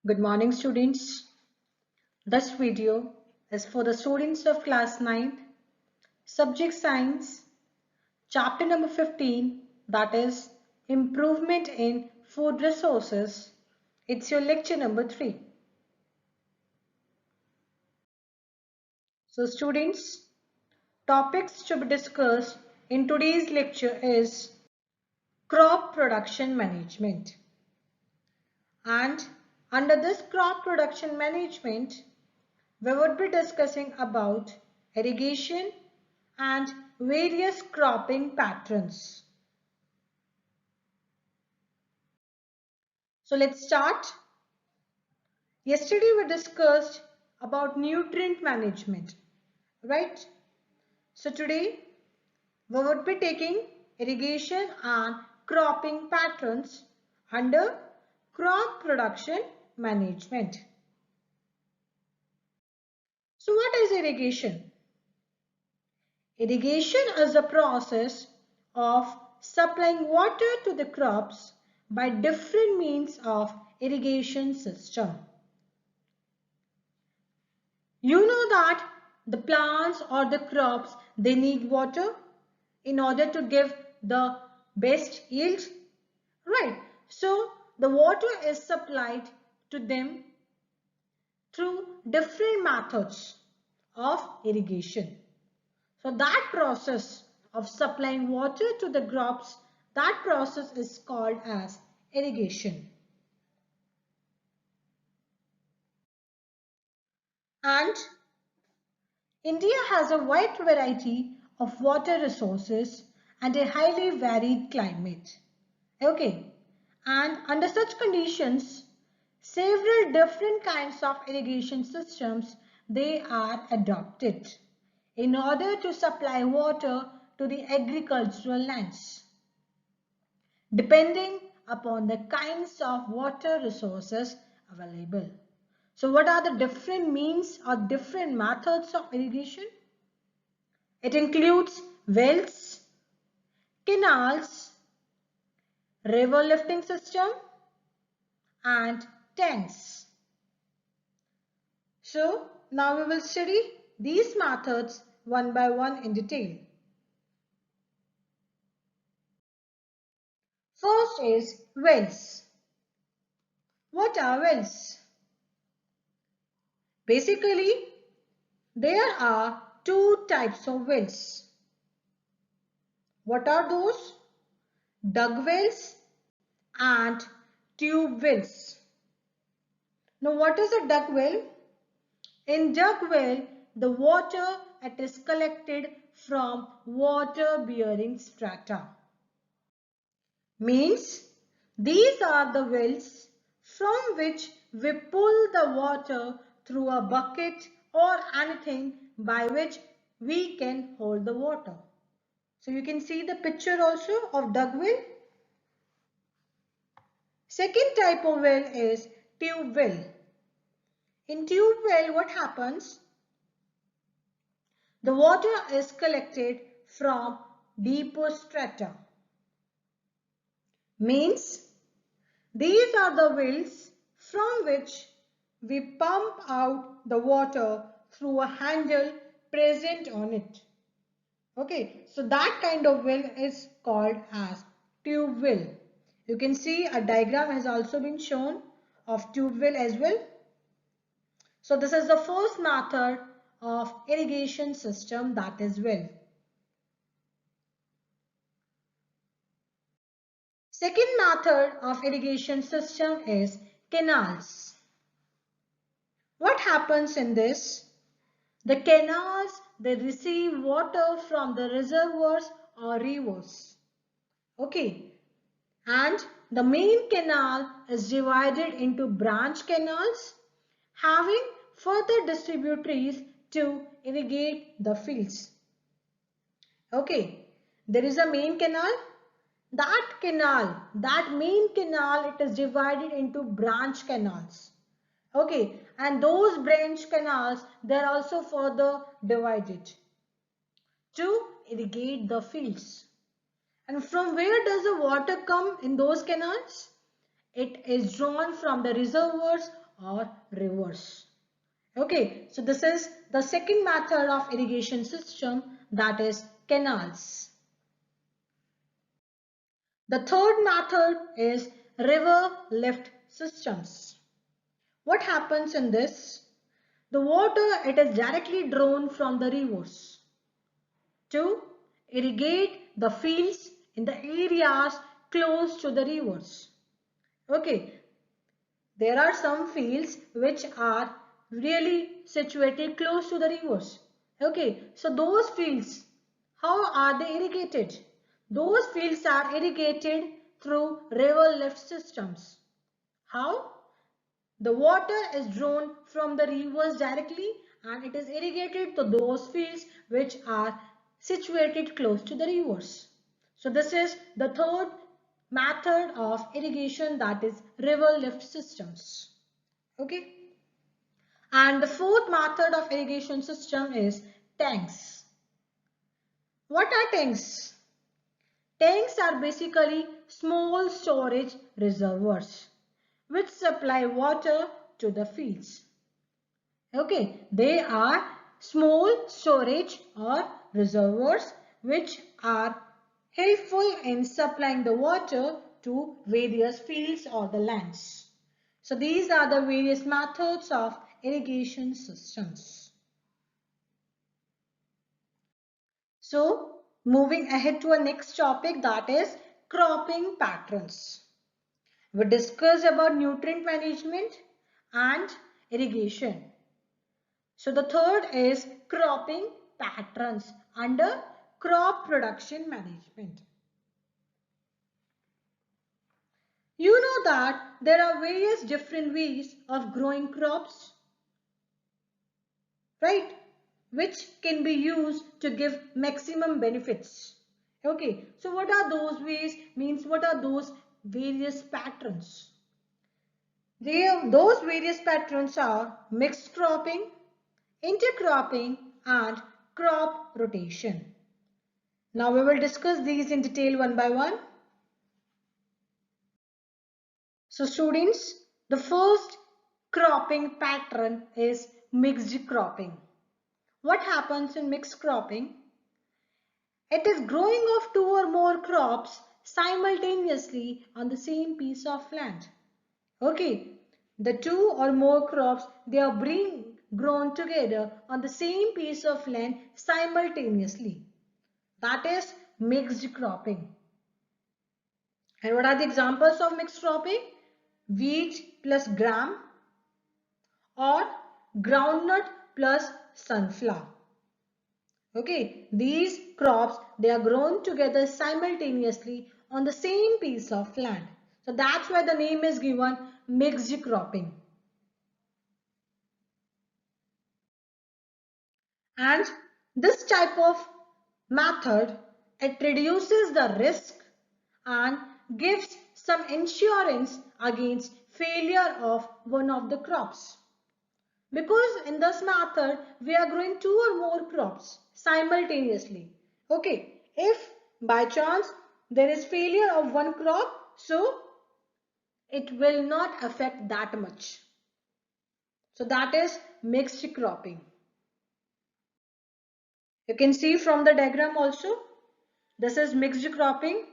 Good morning, students. This video is for the students of class 9, subject science, chapter number 15, that is improvement in food resources. It's your lecture number 3. So students, topics to be discussed in today's lecture is crop production management. And under this crop production management, we would be discussing about irrigation and various cropping patterns. So let's start. Yesterday we discussed about nutrient management, right? So today we would be taking irrigation and cropping patterns under crop production management. So what is irrigation? Irrigation is a process of supplying water to the crops by different means of irrigation system. You know that the plants or the crops, they need water in order to give the best yield, right? So the water is supplied to them through different methods of irrigation. So that process of supplying water to the crops, that process is called as irrigation. And India has a wide variety of water resources and a highly varied climate. Okay, and under such conditions, several different kinds of irrigation systems, they are adopted in order to supply water to the agricultural lands, depending upon the kinds of water resources available. So what are the different means or different methods of irrigation? It includes wells, canals, river lifting system, and tanks. So now we will study these methods one by one in detail. First is wells. What are wells? Basically, there are two types of wells. What are those? Dug wells and tube wells. Now what is a dug well? In dug well, the water it is collected from water bearing strata. Means these are the wells from which we pull the water through a bucket or anything by which we can hold the water. So you can see the picture also of dug well. Second type of well is tube well. In tube well, what happens? The water is collected from deeper strata. Means these are the wells from which we pump out the water through a handle present on it. Okay, so that kind of well is called as tube well. You can see a diagram has also been shown of tube well as well. So this is the first method of irrigation system, that is well. Second method of irrigation system is canals. What happens in this? The canals, they receive water from the reservoirs or rivers. Okay. And the main canal is divided into branch canals having further distributaries to irrigate the fields. Okay. There is a main canal. That main canal, it is divided into branch canals. Okay, and those branch canals, they are also further divided to irrigate the fields. And from where does the water come in those canals? It is drawn from the reservoirs or rivers. Okay, so this is the second method of irrigation system, that is canals. The third method is river lift systems. What happens in this? The water, it is directly drawn from the rivers to irrigate the fields in the areas close to the rivers. Okay, there are some fields which are really situated close to the rivers. Okay, so those fields, how are they irrigated? Those fields are irrigated through river lift systems. How? The water is drawn from the rivers directly and it is irrigated to those fields which are situated close to the rivers. So this is the third method of irrigation, that is river lift systems. Okay. And the fourth method of irrigation system is tanks. What are tanks? Tanks are basically small storage reservoirs which supply water to the fields. Okay, they are small storage or reservoirs which are helpful in supplying the water to various fields or the lands. So these are the various methods of irrigation systems. So moving ahead to our next topic, that is cropping patterns. We discussed about nutrient management and irrigation. So the third is cropping patterns under crop production management. You know that there are various different ways of growing crops, right? Which can be used to give maximum benefits. Okay, so what are those ways? Means what are those various patterns? Those various patterns are mixed cropping, intercropping and crop rotation. Now we will discuss these in detail one by one. So students, the first cropping pattern is mixed cropping. What happens in mixed cropping? It is growing of two or more crops simultaneously on the same piece of land. Okay, the two or more crops, they are being grown together on the same piece of land simultaneously. That is mixed cropping. And what are the examples of mixed cropping? Wheat plus gram or groundnut plus sunflower. Okay, these crops, they are grown together simultaneously on the same piece of land. So that's why the name is given mixed cropping. And this type of method, it reduces the risk and gives some insurance against failure of one of the crops. Because in this method, we are growing two or more crops simultaneously. Okay, if by chance there is failure of one crop, so it will not affect that much. So that is mixed cropping. You can see from the diagram also, this is mixed cropping.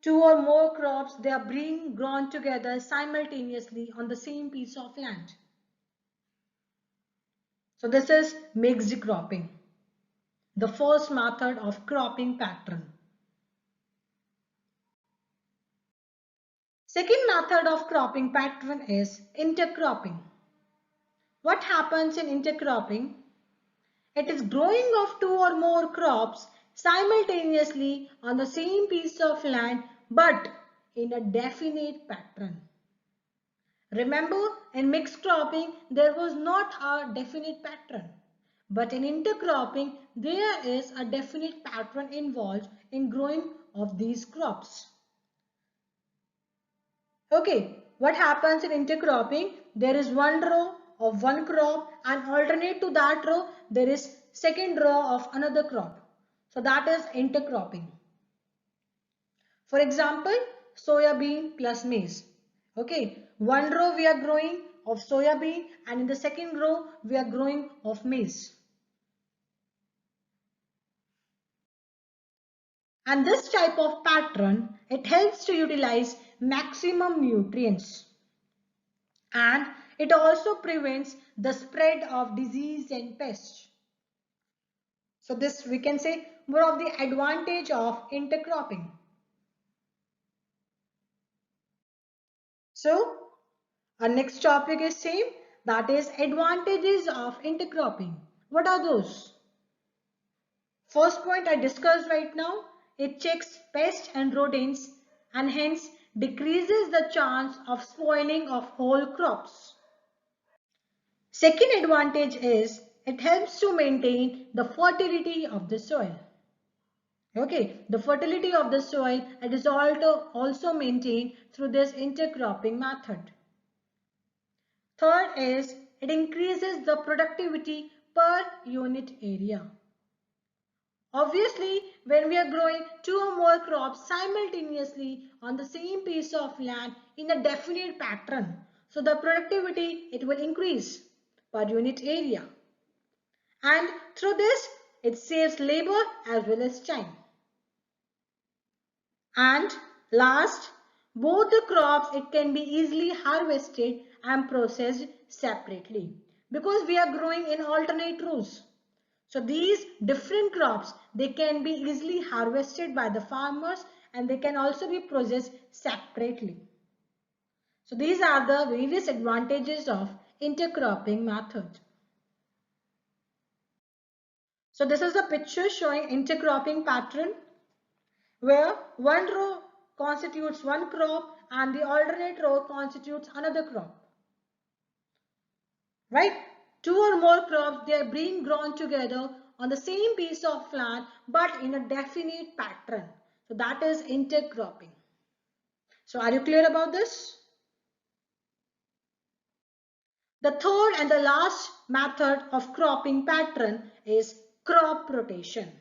Two or more crops, they are being grown together simultaneously on the same piece of land. So this is mixed cropping, the first method of cropping pattern. Second method of cropping pattern is intercropping. What happens in intercropping? It is growing of two or more crops simultaneously on the same piece of land but in a definite pattern. Remember, in mixed cropping, there was not a definite pattern. But in intercropping, there is a definite pattern involved in growing of these crops. Okay, what happens in intercropping? There is one row of one crop and alternate to that row, there is second row of another crop. So that is intercropping. For example, soya bean plus maize. Okay, one row we are growing of soya bean and in the second row we are growing of maize. And this type of pattern, it helps to utilize maximum nutrients. And it also prevents the spread of disease and pests. So this we can say more of the advantage of intercropping. So our next topic is same, that is advantages of intercropping. What are those? First point I discussed right now, it checks pests and rodents and hence decreases the chance of spoiling of whole crops. Second advantage is it helps to maintain the fertility of the soil. Okay, the fertility of the soil it is also maintained through this intercropping method. Third is it increases the productivity per unit area. Obviously, when we are growing two or more crops simultaneously on the same piece of land in a definite pattern, so the productivity it will increase per unit area. And through this, it saves labor as well as time. And last, both the crops it can be easily harvested and processed separately because we are growing in alternate rows. So these different crops they can be easily harvested by the farmers and they can also be processed separately. So these are the various advantages of intercropping method. So this is a picture showing intercropping pattern where one row constitutes one crop and the alternate row constitutes another crop. Right? Two or more crops, they are being grown together on the same piece of land but in a definite pattern. So that is intercropping. So are you clear about this? The third and the last method of cropping pattern is crop rotation.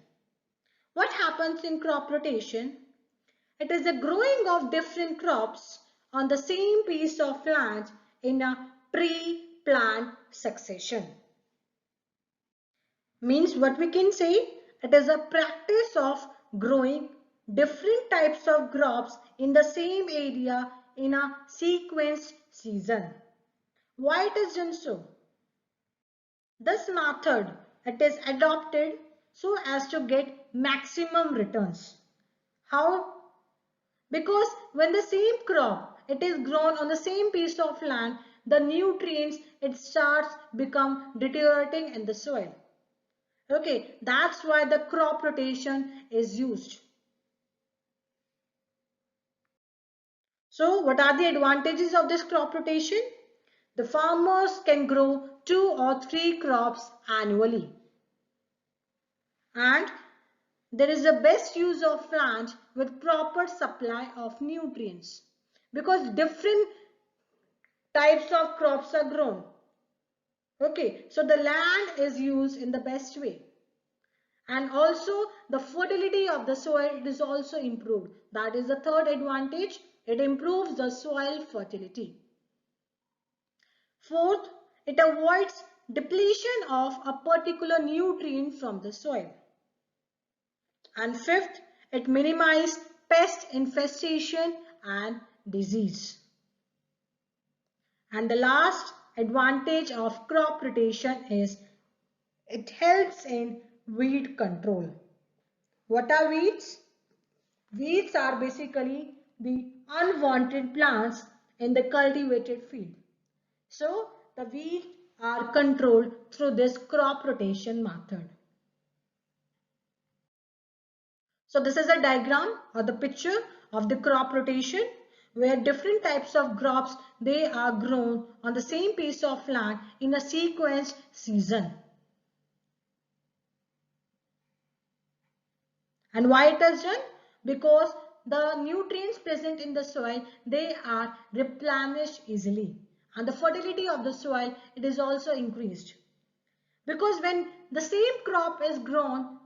What happens in crop rotation? It is the growing of different crops on the same piece of land in a pre-planned succession. Means what we can say, it is a practice of growing different types of crops in the same area in a sequenced season. Why it is done so? This method it is adopted so as to get maximum returns. How? Because when the same crop it is grown on the same piece of land, the nutrients it starts become deteriorating in the soil. Okay, that's why the crop rotation is used. So what are the advantages of this crop rotation? The farmers can grow 2 or 3 crops annually. And there is a best use of land with proper supply of nutrients because different types of crops are grown. Okay, so the land is used in the best way. And also the fertility of the soil is also improved. That is the third advantage. It improves the soil fertility. Fourth, it avoids depletion of a particular nutrient from the soil. And fifth, it minimizes pest infestation and disease. And the last advantage of crop rotation is it helps in weed control. What are weeds? Weeds are basically the unwanted plants in the cultivated field. So the weeds are controlled through this crop rotation method. So this is a diagram or the picture of the crop rotation where different types of crops they are grown on the same piece of land in a sequenced season. And why it is done? Because the nutrients present in the soil they are replenished easily and the fertility of the soil it is also increased. Because when the same crop is grown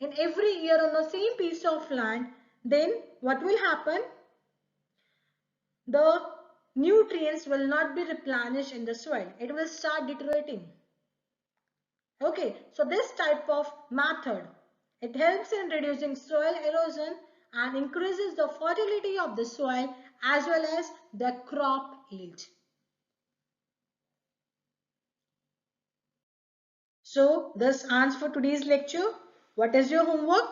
in every year on the same piece of land, then what will happen? The nutrients will not be replenished in the soil. It will start deteriorating. Okay, so this type of method, it helps in reducing soil erosion and increases the fertility of the soil as well as the crop yield. So this ends for today's lecture. What is your homework?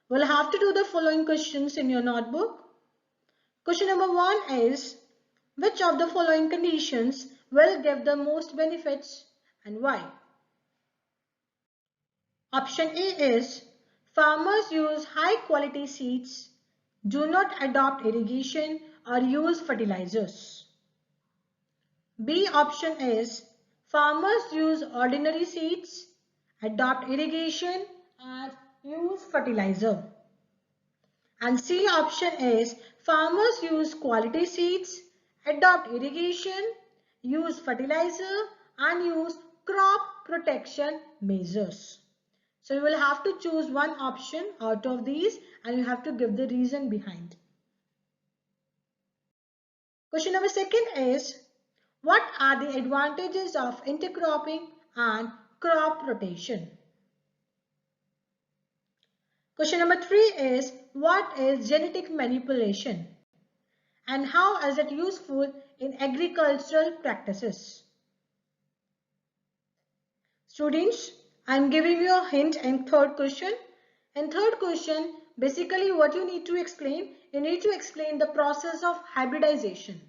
We'll have to do the following questions in your notebook. Question number 1 is, which of the following conditions will give the most benefits and why? Option A is, farmers use high quality seeds, do not adopt irrigation or use fertilizers. B option is, farmers use ordinary seeds, adopt irrigation and use fertilizer. And C option is, farmers use quality seeds, adopt irrigation, use fertilizer and use crop protection measures. So you will have to choose one option out of these and you have to give the reason behind. Question number 2 is, what are the advantages of intercropping and crop rotation? Question number 3 is, what is genetic manipulation and how is it useful in agricultural practices? Students, I am giving you a hint in third question. In third question, basically what you need to explain, you need to explain the process of hybridization.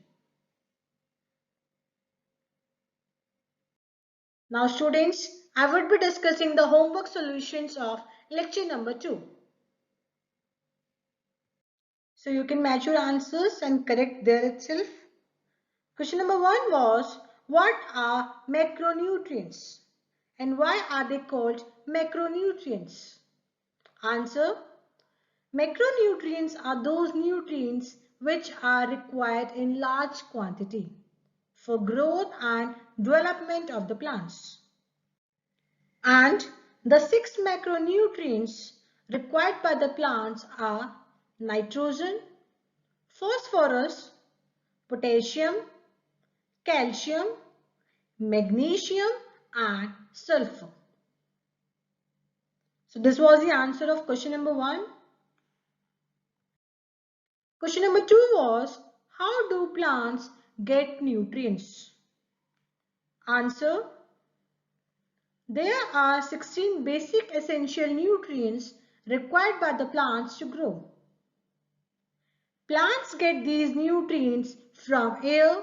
Now students, I would be discussing the homework solutions of lecture number 2. So you can match your answers and correct there itself. Question number 1 was, what are macronutrients and why are they called macronutrients? Answer, macronutrients are those nutrients which are required in large quantity for growth and development of the plants. And the 6 macronutrients required by the plants are nitrogen, phosphorus, potassium, calcium, magnesium and sulfur. So this was the answer of question number 1. Question number 2 was, how do plants get nutrients? Answer, there are 16 basic essential nutrients required by the plants to grow. Plants get these nutrients from air,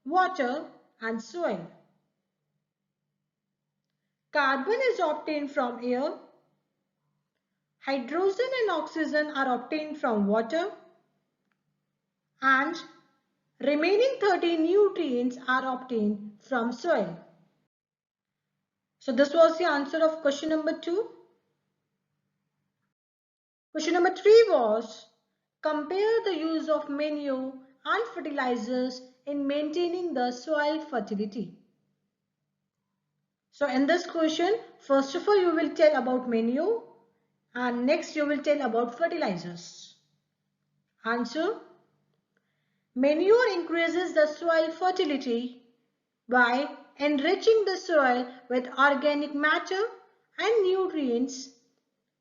water and soil. Carbon is obtained from air. Hydrogen and oxygen are obtained from water. And remaining 30 nutrients are obtained from soil. So this was the answer of question number 2. Question number 3 was, compare the use of manure and fertilizers in maintaining the soil fertility. So in this question, first of all you will tell about manure and next you will tell about fertilizers. Answer, manure increases the soil fertility by enriching the soil with organic matter and nutrients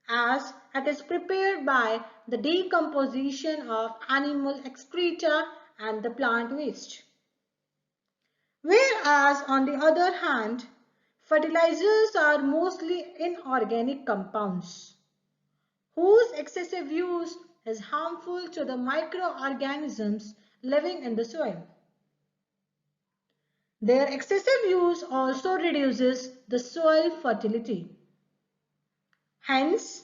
as it is prepared by the decomposition of animal excreta and the plant waste. Whereas on the other hand, fertilizers are mostly inorganic compounds whose excessive use is harmful to the microorganisms living in the soil. Their excessive use also reduces the soil fertility. Hence,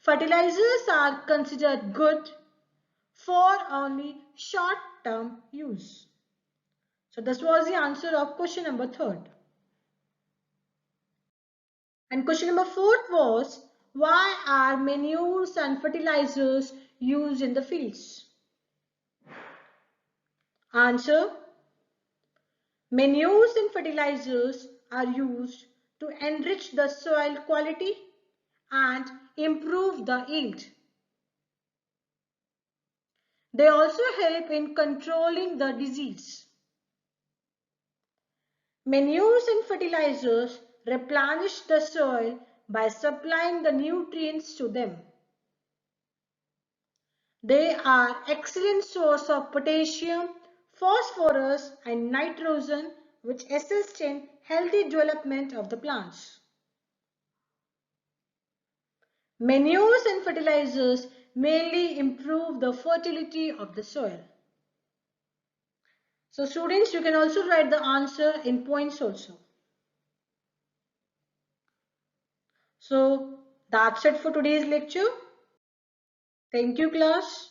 fertilizers are considered good for only short-term use. So this was the answer of question number 3. And question number 4 was, why are manures and fertilizers used in the fields? Answer, manures and fertilizers are used to enrich the soil quality and improve the yield. They also help in controlling the disease. Manures and fertilizers replenish the soil by supplying the nutrients to them. They are excellent source of potassium, phosphorus and nitrogen which assist in healthy development of the plants. Manures and fertilizers mainly improve the fertility of the soil. So students, you can also write the answer in points also. So that's it for today's lecture. Thank you class.